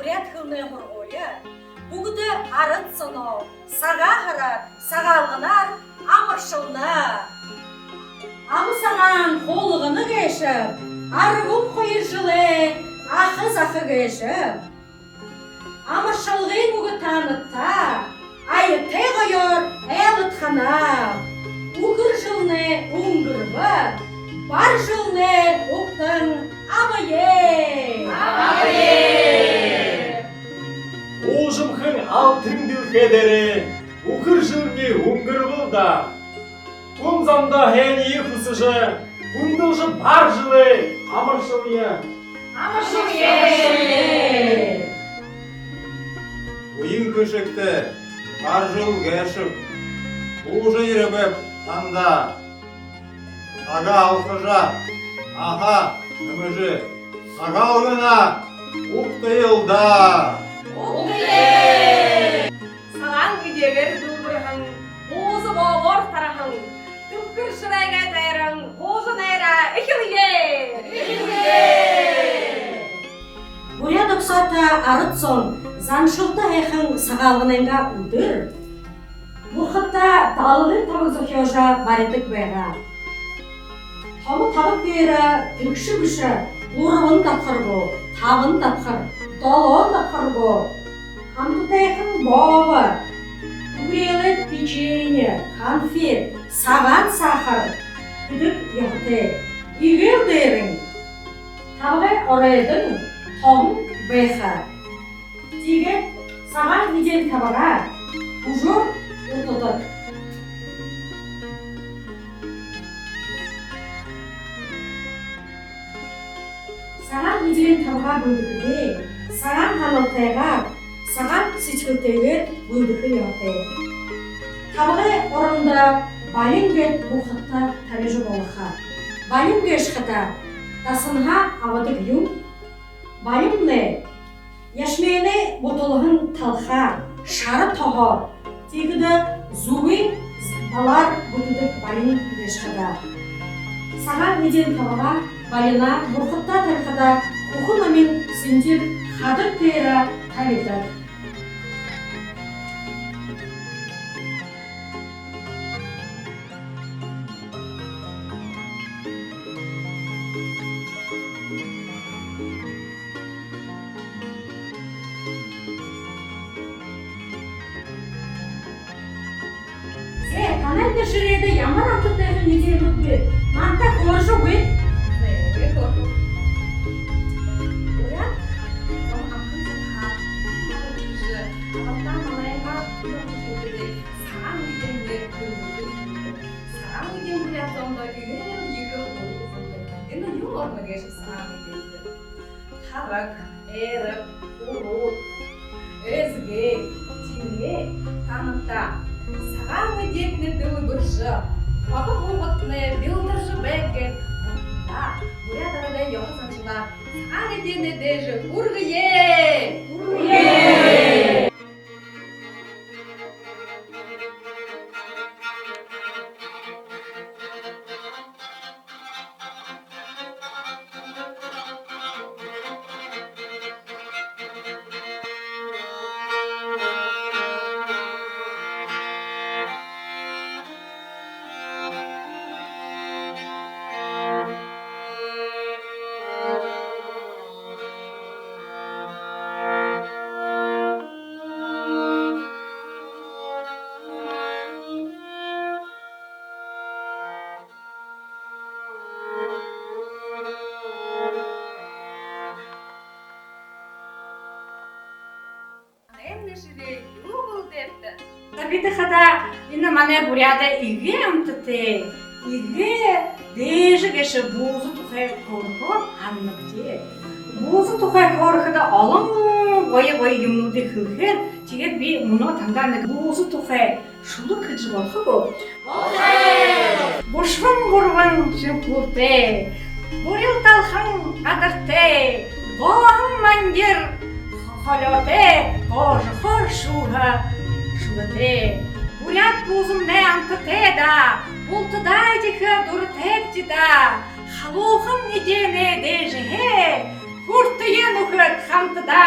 бурят хылны хорголя. Бугды арыт соно, сагахара, сагалгынар, амыршылны. Амы саған қолығыны кешіп, арығым қойыр жылы, ақы-зақы кешіп. Амыршылғын бұғы танытта, айыттай қойыр әлітхана. Уғыр жылны ұңғырбы, бар жылны ұқтың амые. Ожымхың алтын дүлкедері, ұғыр жылны ұңғырбы да. Күнзамда хәни құсыжы, күнділжі бар жылы, амыршылыя. Уйын көшікті, бар жыл кәшіп, ұжы еребіп таңда. Ага алқыжа, аға үміжі, ага ұлғына ұқтайылда. Саған күдегер дүлбірхің, ұзы болғыр тарахың, түпкір шырайға тайрың, ұзы найра үхілге! Бурят ұқсата арыт сон, заншылды әйхің сағалғынайға ұдыр. Бұқытта далылын тамызы хеожа баретік бәйға. Тамы табып бері түкші күші, ұрығын тапқыр бұ, табын тапқыр, долын тапқыр бұ. Хамтыда әйхің бауы, Бурелет печенье, конфет, саған сахар, күдік яғды, игел дерің. Табы орайдың, тоғын бәйха. Тегет саған еден табыға, ұжыр ұтыдық. Саған еден табыға бөлдігі, саған қалылтайға, саған сечкілтегі бөлдігі яғды. Табығы орында балингет бұқытта тарежі болыға. Балинге шқыда, тасынға авадық юм. Балимне, яшмейне бутылығын талға, шары тоғы, тегіді зуы балар бұтыдық балинге шқыда. Саған еден табыға, балина бұқытта тарқыда, құқын амин сендер қадыр пейірі тареді. Каналда жүреді, ямар антыдағы неден өтпе. Манта қоржы өт. Бурят, он ақын сақап, күші, ағаттан малайға күші, саған өйденді күлді. Саған өйден бурят сонда үйген екі қойды. Енді ел орны кешіп саған өйденді. Табық, әріп, ұруд, өзге, теңге, танытта. Саған өйдетіні дұлы бұршы, қапы ұғытыны білдірші бәкет. Бурят арада yoğun saçlar, sağ edene deje kurguye! Kurguye! Tapi kata ini mana Buryada ilgi amtete, ilgi deje geçe bozu tukay korku anlattı. Bozu tukay korku da alın boya yumruğu hırhır. Çünkü bir bunu tanıdan bozu tukay şulu kıcı var bu. Boşvan borvan çıpurte, boril talhan adarte, boğam mandir halate, koşhor şuha. Шулате, бурят бузум не амтатеда, бултадайдиха дуртептида, халухан идене дежеhe, куртуенухат хамтада.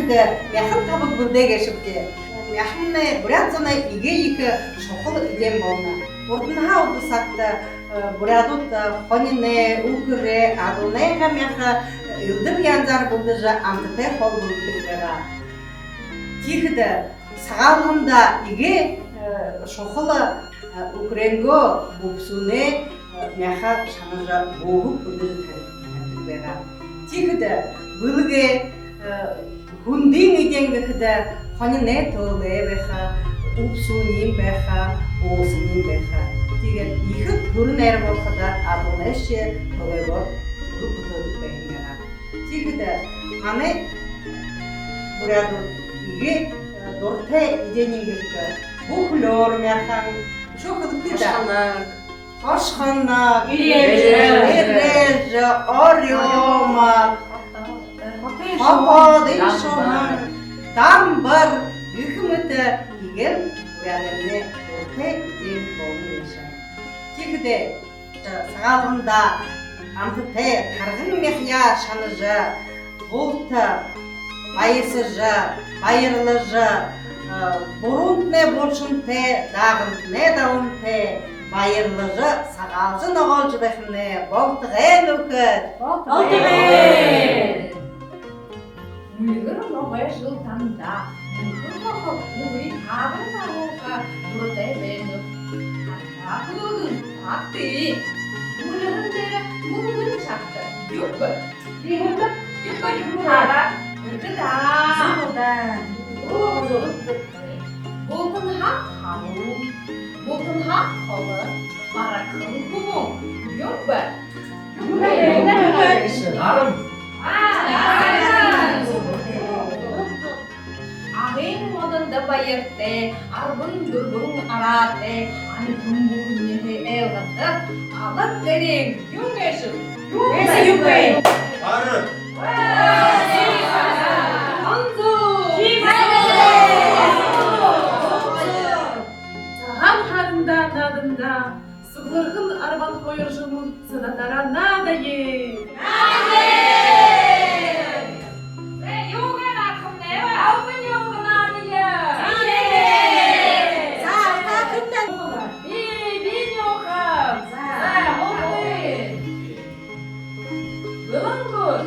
тихде мяхан табык бүрдег ешіпке. Мяханны бурят зона иге-игі шоқыл идем болна. Ордынға ұдысақты бурадут хонине, укыре, адонайға мяха үлдім янзар бұлдыжа антыте қол бұлдыға. Тихде сағалғында иге шоқылы укренго бупсуне мяха шанажа боғып бұлдыжа. Тихде бұлге хундин иденгі хіде хонине толы беха, упсунин беха, осынин беха. Тиген игі түрін әрі болқыда адонайшы толы бол тұрып бұтылдық бәйінгена. Тихде аны бұраду иге дорте иденingirdi. Bu flor мяхан çok hızlı Hoşxana, Ereja, Orioma, Papa, Değişoğlan, Dambar, hükümeti igen uyanını orta idin bolu yaşar. Тихде сағалғында амтыте тарғын мехя шаныжа, болты, байысыжа, байырлыжа, Борунтне болшынте, дағынтне дауынте, байырлыжы сағалжы ноғалжы бәхіне, болтығен өкіт. Болтығен! Мүлгір ноғай жылтанда, мүмкір қоқып, мүгірі табын тағуға бұрдай бәйініп. Ата құлудың тақты, мүлгіріндері мүгін шақты, юқпы. Бейгірді, юқпы юқпыға, үргіда. Зыңылдан. Болтын хақ қамын, болтын хақ қолы, барақын құмын, yok be? Narım. Ağın modunda bayırdı, arbın durbun aradı, anı tumbun nehe evladı, ağlat derin, yung eşim, yung be. Arı. Anzu! Сағам хатында надында, сұғырғын арбан қойыр жұмын, сынатара надайы. Юғын ақым не бар, алғын юғын адыйы. Бин юғым. Олды. Бұлын күн.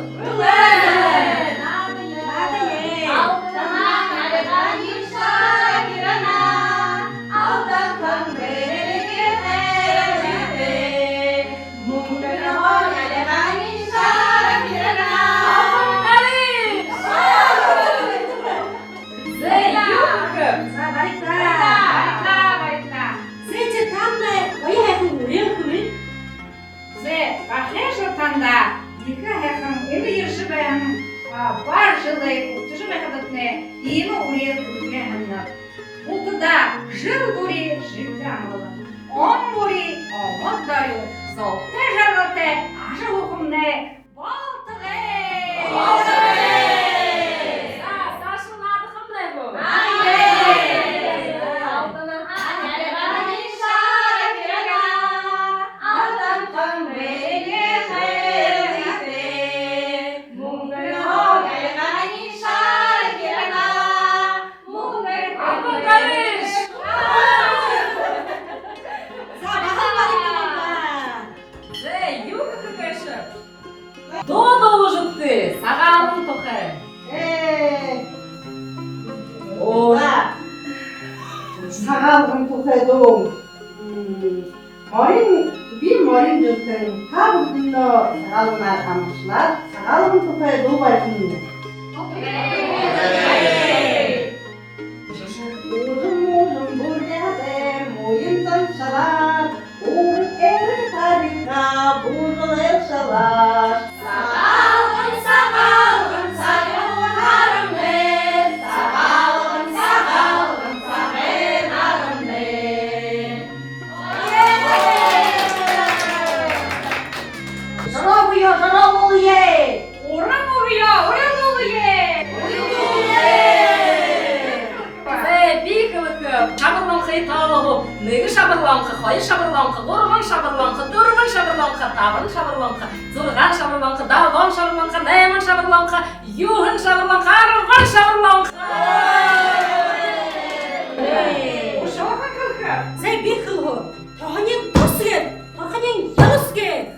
Жил бурі, живлянила, он бурі, омот даю, золоте жароте, аж лукумне, болтыге! Болтыге! Сашу надыхым не bu? Алтының аңярғаны шара керена, алтын қымбеге қайрыйте, мұңгыр аңярғаны шара керена, мұңгыр қымбеге Дода ужып ты, сағалым тұқы. Ола, сағалғын тұқыдың. Bir morin жүртін, қабылдыңды сағалына қамышылар, сағалғын тұқыды барқынды. Ужым бұряды, мойындан шалар, ұрып әрі тарихқа бұжыл елшалар. Сағалғын, сағалғын, сағалғын арымды, сағалғын, сағалғын, сағын арымды. Жарау бұя, жарау болу е! Орын ұлыя, орын ұлыя! табын шабырлаңқы, зұрған шабырлаңқы, далған шабырлаңқы, дайман шабырлаңқы, юғын шабырлаңқы, арған шабырлаңқы. Ошоға кылка. Зай бир кылгы. Таханен тосген, таханен ялысген.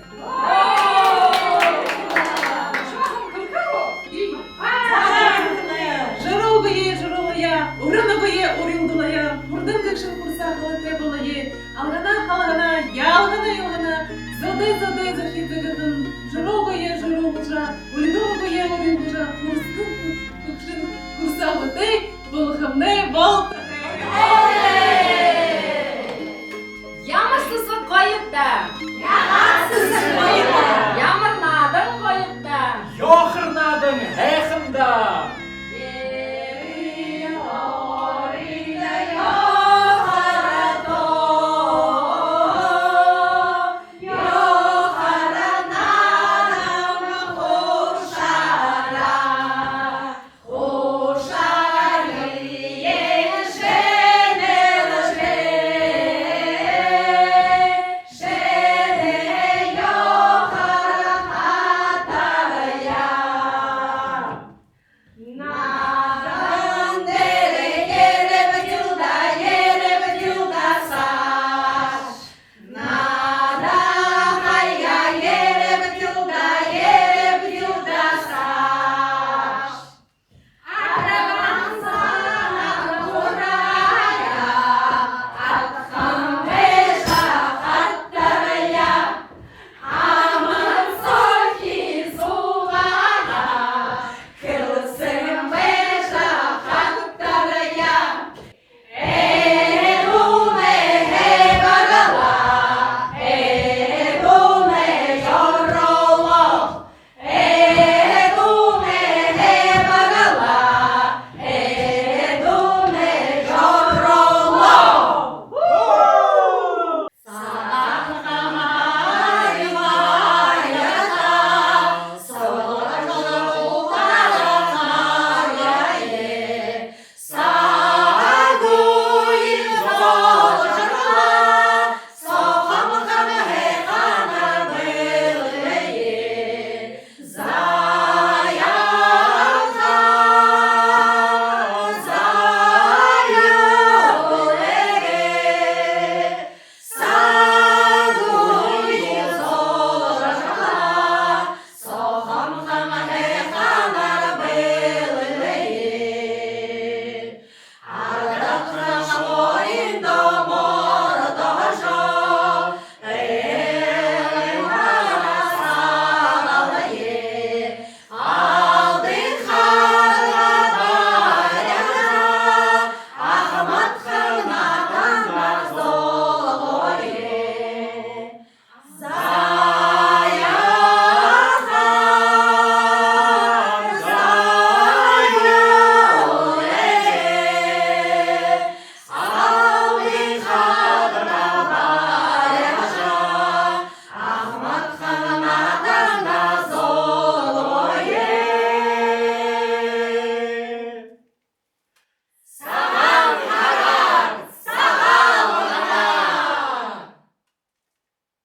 Жыроугая, урынугая, урындулая, мурдым кыкшын курса халате болае, алгана халгана, ялгана, зодай захидзагатын, жыроугая, жыроугужа, урындугая, урындужа, мурдым кыкшын курса халате, болхамне, болта.